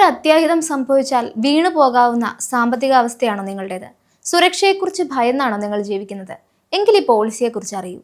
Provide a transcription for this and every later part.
അത്യാഹിതം സംഭവിച്ചാൽ വീണു പോകാവുന്ന സാമ്പത്തിക അവസ്ഥയാണോ നിങ്ങളുടേത്? സുരക്ഷയെക്കുറിച്ച് ഭയന്നാണോ നിങ്ങൾ ജീവിക്കുന്നത്? എങ്കിൽ ഈ പോളിസിയെക്കുറിച്ച് അറിയൂ.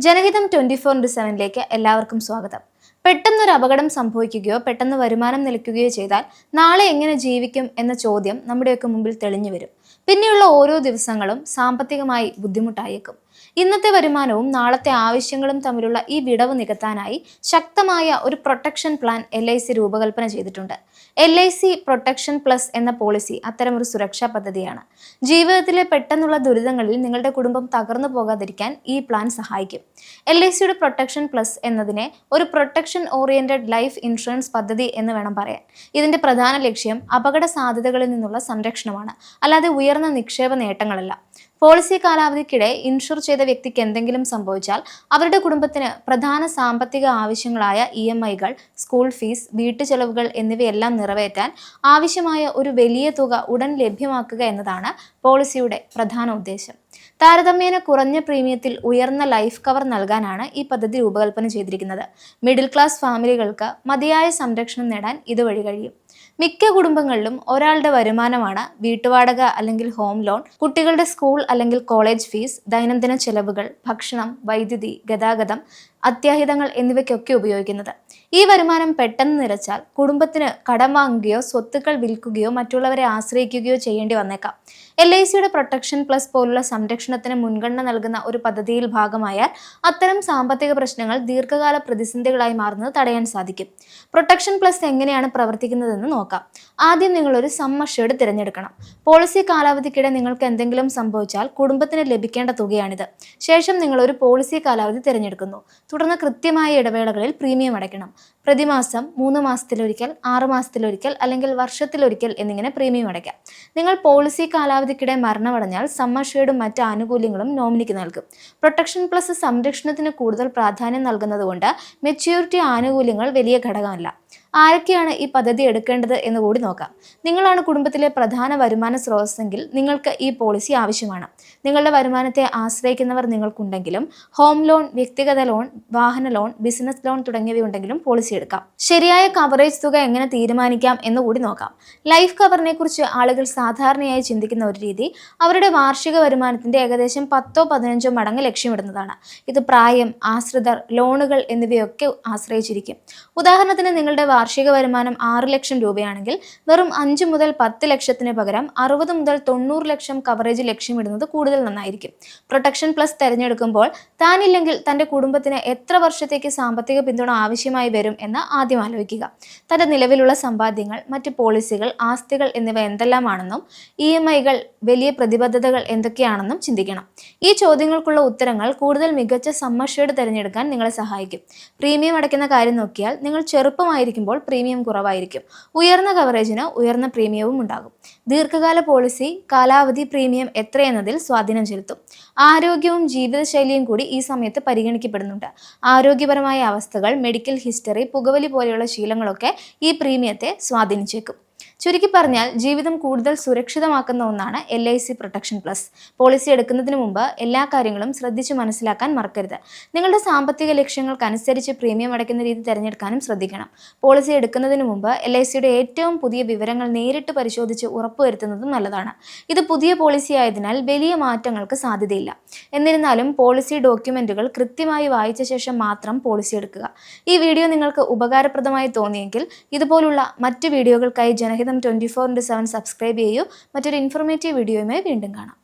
ജനഹിതം 24/7 എല്ലാവർക്കും സ്വാഗതം. പെട്ടെന്നൊരു അപകടം സംഭവിക്കുകയോ പെട്ടെന്ന് വരുമാനം നിലയ്ക്കുകയോ ചെയ്താൽ നാളെ എങ്ങനെ ജീവിക്കും എന്ന ചോദ്യം നമ്മുടെയൊക്കെ മുമ്പിൽ തെളിഞ്ഞു വരും. പിന്നെയുള്ള ഓരോ ദിവസങ്ങളും സാമ്പത്തികമായി ബുദ്ധിമുട്ടായേക്കും. ഇന്നത്തെ വരുമാനവും നാളത്തെ ആവശ്യങ്ങളും തമ്മിലുള്ള ഈ വിടവ് നികത്താനായി ശക്തമായ ഒരു പ്രൊട്ടക്ഷൻ പ്ലാൻ LIC രൂപകൽപ്പന ചെയ്തിട്ടുണ്ട്. LIC പ്രൊട്ടക്ഷൻ പ്ലസ് എന്ന പോളിസി അത്തരമൊരു സുരക്ഷാ പദ്ധതിയാണ്. ജീവിതത്തിലെ പെട്ടെന്നുള്ള ദുരിതങ്ങളിൽ നിങ്ങളുടെ കുടുംബം തകർന്നു പോകാതിരിക്കാൻ ഈ പ്ലാൻ സഹായിക്കും. LICയുടെ പ്രൊട്ടക്ഷൻ പ്ലസ് എന്നതിനെ ഒരു പ്രൊട്ടക്ഷൻ ഓറിയന്റഡ് ലൈഫ് ഇൻഷുറൻസ് പദ്ധതി എന്ന് വേണം പറയാൻ. ഇതിന്റെ പ്രധാന ലക്ഷ്യം അപകട സാധ്യതകളിൽ നിന്നുള്ള സംരക്ഷണമാണ്, അല്ലാതെ ഉയർന്ന നിക്ഷേപ നേട്ടങ്ങളല്ല. പോളിസി കാലാവധിക്കിടെ ഇൻഷുർ ചെയ്ത വ്യക്തിക്ക് എന്തെങ്കിലും സംഭവിച്ചാൽ അവരുടെ കുടുംബത്തിന് പ്രധാന സാമ്പത്തിക ആവശ്യങ്ങളായ EMIകൾ, സ്കൂൾ ഫീസ്, വീട്ടുചെലവുകൾ എന്നിവയെല്ലാം നിറവേറ്റാൻ ആവശ്യമായ ഒരു വലിയ തുക ഉടൻ ലഭ്യമാക്കുക എന്നതാണ് പോളിസിയുടെ പ്രധാന ഉദ്ദേശം. താരതമ്യേന കുറഞ്ഞ പ്രീമിയത്തിൽ ഉയർന്ന ലൈഫ് കവർ നൽകാനാണ് ഈ പദ്ധതി രൂപകൽപ്പന ചെയ്തിരിക്കുന്നത്. മിഡിൽ ക്ലാസ് ഫാമിലികൾക്ക് മതിയായ സംരക്ഷണം നേടാൻ ഇതുവഴി കഴിയും. മിക്ക കുടുംബങ്ങളിലും ഒരാളുടെ വരുമാനമാണ് വീട്ടുവാടക അല്ലെങ്കിൽ ഹോം ലോൺ, കുട്ടികളുടെ സ്കൂൾ അല്ലെങ്കിൽ കോളേജ് ഫീസ്, ദൈനംദിന ചെലവുകൾ, ഭക്ഷണം, വൈദ്യുതി, ഗതാഗതം, അത്യാഹിതങ്ങൾ എന്നിവയ്ക്കൊക്കെ ഉപയോഗിക്കുന്നത്. ഈ വരുമാനം പെട്ടെന്ന് നിലച്ചാൽ കുടുംബത്തിന് കടം വാങ്ങുകയോ സ്വത്തുക്കൾ വിൽക്കുകയോ മറ്റുള്ളവരെ ആശ്രയിക്കുകയോ ചെയ്യേണ്ടി വന്നേക്കാം. LICയുടെ പ്രൊട്ടക്ഷൻ പ്ലസ് പോലുള്ള സംരക്ഷണത്തിന് മുൻഗണന നൽകുന്ന ഒരു പദ്ധതിയിൽ ഭാഗമായാൽ അത്തരം സാമ്പത്തിക പ്രശ്നങ്ങൾ ദീർഘകാല പ്രതിസന്ധികളായി മാറുന്നത് തടയാൻ സാധിക്കും. പ്രൊട്ടക്ഷൻ പ്ലസ് എങ്ങനെയാണ് പ്രവർത്തിക്കുന്നതെന്ന് നോക്കാം. ആദ്യം നിങ്ങളൊരു സം അഷ്വേർഡ് തിരഞ്ഞെടുക്കണം. പോളിസി കാലാവധിക്കിടെ നിങ്ങൾക്ക് എന്തെങ്കിലും സംഭവിച്ചാൽ കുടുംബത്തിന് ലഭിക്കേണ്ട തുകയാണിത്. ശേഷം നിങ്ങൾ ഒരു പോളിസി കാലാവധി തിരഞ്ഞെടുക്കുന്നു. തുടർന്ന് കൃത്യമായ ഇടവേളകളിൽ പ്രീമിയം അടയ്ക്കണം. പ്രതിമാസം, 3 മാസത്തിലൊരിക്കൽ, 6 മാസത്തിലൊരിക്കൽ അല്ലെങ്കിൽ വർഷത്തിലൊരിക്കൽ എന്നിങ്ങനെ പ്രീമിയം അടയ്ക്കാം. നിങ്ങൾ പോളിസി കാലാവധിക്കിടെ മരണമടഞ്ഞാൽ സം അഷ്വേർഡും മറ്റ് ആനുകൂല്യങ്ങളും നോമിനിക്ക് നൽകും. പ്രൊട്ടക്ഷൻ പ്ലസ് സംരക്ഷണത്തിന് കൂടുതൽ പ്രാധാന്യം നൽകുന്നതുകൊണ്ട് മെച്യൂരിറ്റി ആനുകൂല്യങ്ങൾ വലിയ ഘടകമല്ല. ആരൊക്കെയാണ് ഈ പദ്ധതി എടുക്കേണ്ടത് എന്ന് കൂടി നോക്കാം. നിങ്ങളാണ് കുടുംബത്തിലെ പ്രധാന വരുമാന സ്രോതസ്സെങ്കിൽ നിങ്ങൾക്ക് ഈ പോളിസി ആവശ്യമാണ്. നിങ്ങളുടെ വരുമാനത്തെ ആശ്രയിക്കുന്നവർ നിങ്ങൾക്കുണ്ടെങ്കിലും ഹോം ലോൺ, വ്യക്തിഗത ലോൺ, വാഹന ലോൺ, ബിസിനസ് ലോൺ തുടങ്ങിയവയുണ്ടെങ്കിലും പോളിസി എടുക്കാം. ശരിയായ കവറേജ് തുക എങ്ങനെ തീരുമാനിക്കാം എന്ന് കൂടി നോക്കാം. ലൈഫ് കവറിനെ കുറിച്ച് ആളുകൾ സാധാരണയായി ചിന്തിക്കുന്ന ഒരു രീതി അവരുടെ വാർഷിക വരുമാനത്തിന്റെ ഏകദേശം 10-15 മടങ്ങ് ലക്ഷ്യമിടുന്നതാണ്. ഇത് പ്രായം, ആശ്രിതർ, ലോണുകൾ എന്നിവയൊക്കെ ആശ്രയിച്ചിരിക്കും. ഉദാഹരണത്തിന് നിങ്ങളുടെ വാർഷിക വരുമാനം 6 ലക്ഷം രൂപയാണെങ്കിൽ വെറും 5 മുതൽ 10 ലക്ഷത്തിന് പകരം 60 മുതൽ 90 ലക്ഷം കവറേജ് ലക്ഷ്യമിടുന്നത് കൂടുതൽ നന്നായിരിക്കും. പ്രൊട്ടക്ഷൻ പ്ലസ് തിരഞ്ഞെടുക്കുമ്പോൾ താനില്ലെങ്കിൽ തന്റെ കുടുംബത്തിന് എത്ര വർഷത്തേക്ക് സാമ്പത്തിക പിന്തുണ ആവശ്യമായി വരും എന്ന് ആദ്യം ആലോചിക്കുക. തന്റെ നിലവിലുള്ള സമ്പാദ്യങ്ങൾ, മറ്റ് പോളിസികൾ, ആസ്തികൾ എന്നിവ എന്തെല്ലാമാണെന്നും EMIകൾ, വലിയ പ്രതിബദ്ധതകൾ എന്തൊക്കെയാണെന്നും ചിന്തിക്കണം. ഈ ചോദ്യങ്ങൾക്കുള്ള ഉത്തരങ്ങൾ കൂടുതൽ മികച്ച സം അഷ്വേർഡ് തിരഞ്ഞെടുക്കാൻ നിങ്ങളെ സഹായിക്കും. പ്രീമിയം അടയ്ക്കുന്ന കാര്യം നോക്കിയാൽ നിങ്ങൾ ചെറുപ്പമായിരിക്കുമ്പോൾ പ്രീമിയം കുറവായിരിക്കും. ഉയർന്ന കവറേജിന് ഉയർന്ന പ്രീമിയവും ഉണ്ടാകും. ദീർഘകാല പോളിസി കാലാവധി പ്രീമിയം എത്രയെന്നതിൽ സ്വാധീനം ചെലുത്തും. ആരോഗ്യവും ജീവിതശൈലിയും കൂടി ഈ സമയത്ത് പരിഗണിക്കപ്പെടുന്നുണ്ട്. ആരോഗ്യപരമായ അവസ്ഥകൾ, മെഡിക്കൽ ഹിസ്റ്ററി, പുകവലി പോലെയുള്ള ശീലങ്ങളൊക്കെ ഈ പ്രീമിയത്തെ സ്വാധീനിച്ചേക്കും. ചുരുക്കി പറഞ്ഞാൽ ജീവിതം കൂടുതൽ സുരക്ഷിതമാക്കുന്ന ഒന്നാണ് LIC പ്രൊട്ടക്ഷൻ പ്ലസ്. പോളിസി എടുക്കുന്നതിന് മുമ്പ് എല്ലാ കാര്യങ്ങളും ശ്രദ്ധിച്ച് മനസ്സിലാക്കാൻ മറക്കരുത്. നിങ്ങളുടെ സാമ്പത്തിക ലക്ഷ്യങ്ങൾക്കനുസരിച്ച് പ്രീമിയം അടയ്ക്കുന്ന രീതി തിരഞ്ഞെടുക്കാനും ശ്രദ്ധിക്കണം. പോളിസി എടുക്കുന്നതിന് മുമ്പ് LICയുടെ ഏറ്റവും പുതിയ വിവരങ്ങൾ നേരിട്ട് പരിശോധിച്ച് ഉറപ്പുവരുത്തുന്നതും നല്ലതാണ്. ഇത് പുതിയ പോളിസി ആയതിനാൽ വലിയ മാറ്റങ്ങൾക്ക് സാധ്യതയില്ല. എന്നിരുന്നാലും പോളിസി ഡോക്യുമെന്റുകൾ കൃത്യമായി വായിച്ച ശേഷം മാത്രം പോളിസി എടുക്കുക. ഈ വീഡിയോ നിങ്ങൾക്ക് ഉപകാരപ്രദമായി തോന്നിയെങ്കിൽ ഇതുപോലുള്ള മറ്റ് വീഡിയോകൾക്കായി ജനഹിതം 24/7 സബ്സ്ക്രൈബ് ചെയ്യൂ. മറ്റൊരു ഇൻഫോർമേറ്റീവ് വീഡിയോയുമായി വീണ്ടും കാണാം.